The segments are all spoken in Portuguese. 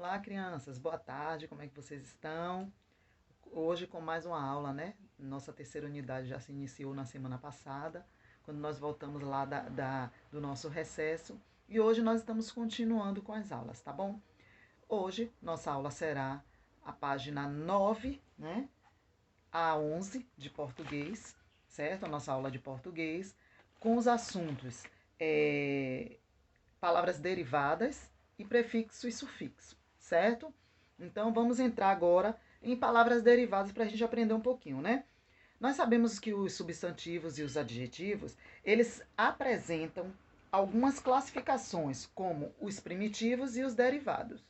Olá, crianças. Boa tarde. Como é que vocês estão? Hoje com mais uma aula, né? Nossa terceira unidade já se iniciou na semana passada, quando nós voltamos lá do nosso recesso. E hoje nós estamos continuando com as aulas, tá bom? Hoje nossa aula será a página 9, né? A 11 de português, certo? A nossa aula de português, com os assuntos palavras derivadas e prefixo e sufixo, certo? Então vamos entrar agora em palavras derivadas para a gente aprender um pouquinho, né? Nós sabemos que os substantivos e os adjetivos, eles apresentam algumas classificações, como os primitivos e os derivados.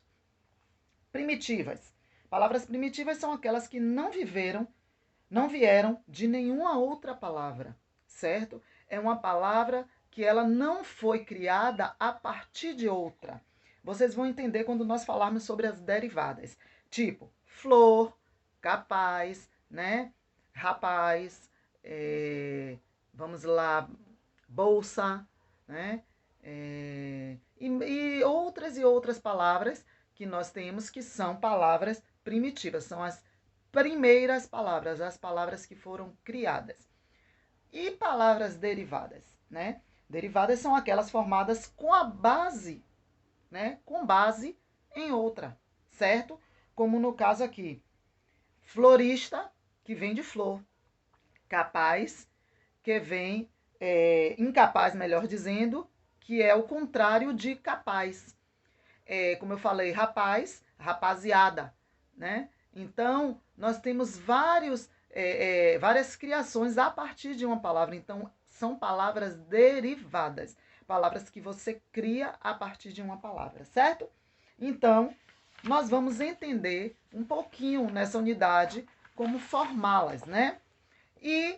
Primitivas. Palavras primitivas são aquelas que não vieram de nenhuma outra palavra, certo? É uma palavra que ela não foi criada a partir de outra. Vocês vão entender quando nós falarmos sobre as derivadas. Tipo, flor, capaz, né? Rapaz, vamos lá, bolsa, né? E outras palavras que nós temos que são palavras primitivas, são as primeiras palavras, as palavras que foram criadas. E palavras derivadas, né? Derivadas são aquelas formadas com a base, né? Com base em outra, certo? Como no caso aqui, florista, que vem de flor, capaz, que vem, incapaz, melhor dizendo, que é o contrário de capaz. Como eu falei, rapaz, rapaziada, né? Então, nós temos várias criações a partir de uma palavra. Então, são palavras derivadas. Palavras que você cria a partir de uma palavra, certo? Então, nós vamos entender um pouquinho nessa unidade como formá-las, né? E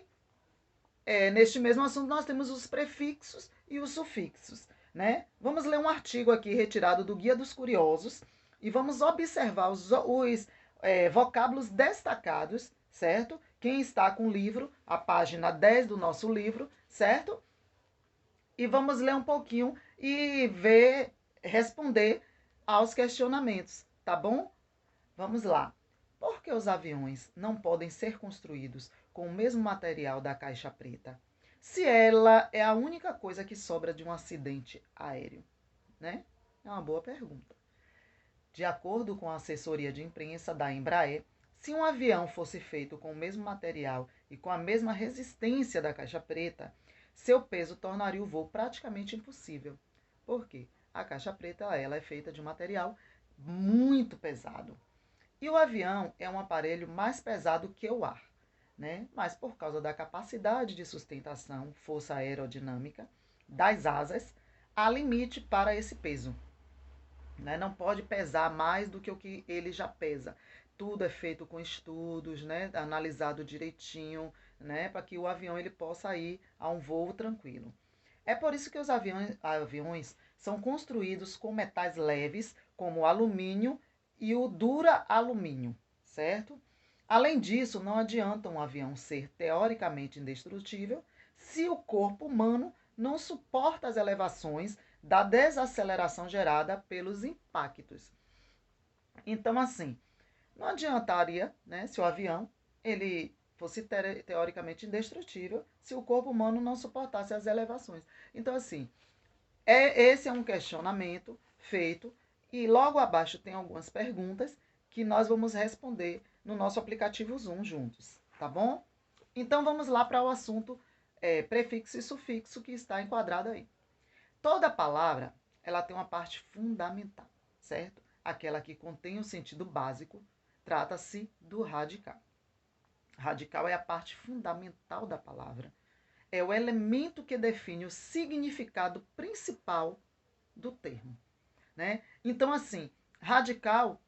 neste mesmo assunto nós temos os prefixos e os sufixos, né? Vamos ler um artigo aqui retirado do Guia dos Curiosos e vamos observar os vocábulos destacados, certo? Quem está com o livro, a página 10 do nosso livro, certo? E vamos ler um pouquinho e responder aos questionamentos, tá bom? Vamos lá. Por que os aviões não podem ser construídos com o mesmo material da caixa preta, se ela é a única coisa que sobra de um acidente aéreo? Né? É uma boa pergunta. De acordo com a assessoria de imprensa da Embraer, se um avião fosse feito com o mesmo material e com a mesma resistência da caixa preta, seu peso tornaria o voo praticamente impossível. Por quê? A caixa preta ela é feita de um material muito pesado. E o avião é um aparelho mais pesado que o ar, né? Mas por causa da capacidade de sustentação, força aerodinâmica das asas, há limite para esse peso, né? Não pode pesar mais do que o que ele já pesa. Tudo é feito com estudos, né? Analisado direitinho, né? Para que o avião ele possa ir a um voo tranquilo. É por isso que os aviões são construídos com metais leves, como o alumínio e o dura-alumínio, certo? Além disso, não adianta um avião ser teoricamente indestrutível se o corpo humano não suporta as elevações da desaceleração gerada pelos impactos. Então, assim, não adiantaria, né, se o avião ele fosse teoricamente indestrutível se o corpo humano não suportasse as elevações. Então, assim, esse é um questionamento feito e logo abaixo tem algumas perguntas que nós vamos responder no nosso aplicativo Zoom juntos, tá bom? Então, vamos lá para o assunto prefixo e sufixo que está enquadrado aí. Toda palavra, ela tem uma parte fundamental, certo? Aquela que contém o sentido básico, trata-se do radical. Radical é a parte fundamental da palavra. É o elemento que define o significado principal do termo, né? Então, assim, radical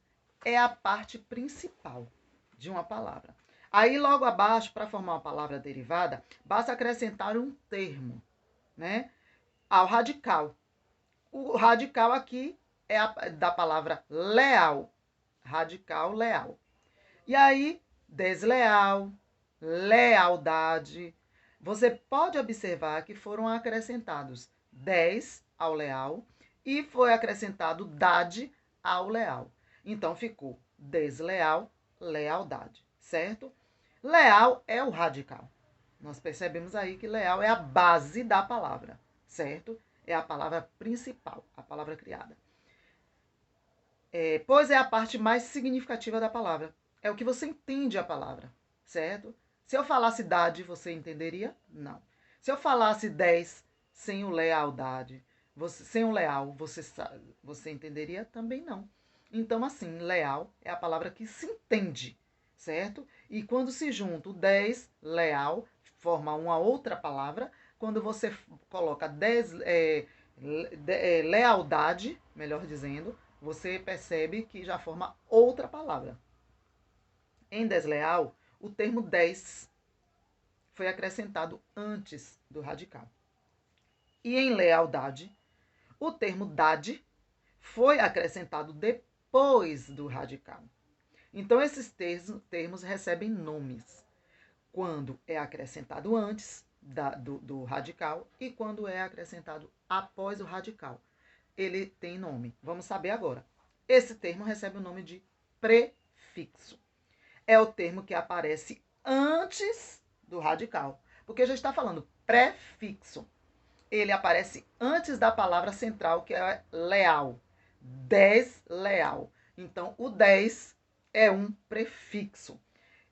é a parte principal de uma palavra. Aí, logo abaixo, para formar uma palavra derivada, basta acrescentar um termo, né? Ao radical. O radical aqui é da palavra leal. Radical, leal. E aí, desleal, lealdade. Você pode observar que foram acrescentados 10 ao leal e foi acrescentado dade ao leal. Então ficou desleal, lealdade, certo? Leal é o radical. Nós percebemos aí que leal é a base da palavra, certo? É a palavra principal, a palavra criada. Pois é a parte mais significativa da palavra. É o que você entende a palavra, certo? Se eu falasse dade, você entenderia? Não. Se eu falasse 10 sem o lealdade, sem o leal, você entenderia? Também não. Então, assim, leal é a palavra que se entende, certo? E quando se junta o 10, leal, forma uma outra palavra. Quando você coloca 10, lealdade, melhor dizendo, você percebe que já forma outra palavra. Em desleal, o termo 10 foi acrescentado antes do radical. E em lealdade, o termo dade foi acrescentado depois do radical. Então, esses termos recebem nomes quando é acrescentado antes do radical e quando é acrescentado após o radical. Ele tem nome. Vamos saber agora. Esse termo recebe o nome de prefixo. É o termo que aparece antes do radical, porque já está falando prefixo. Ele aparece antes da palavra central, que é leal. Desleal. Então, o 10 é um prefixo.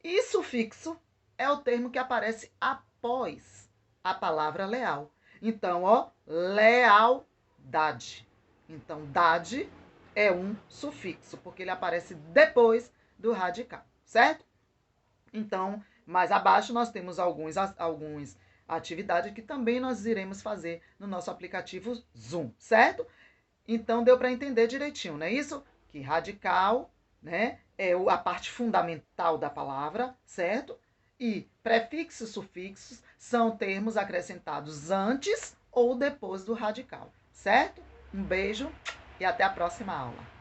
E sufixo é o termo que aparece após a palavra leal. Então, ó, lealdade. Então, dade é um sufixo, porque ele aparece depois do radical, certo? Então, mais abaixo nós temos algumas atividades que também nós iremos fazer no nosso aplicativo Zoom, certo? Então, deu para entender direitinho, não é isso? Que radical, né, é a parte fundamental da palavra, certo? E prefixos e sufixos são termos acrescentados antes ou depois do radical, certo? Um beijo e até a próxima aula.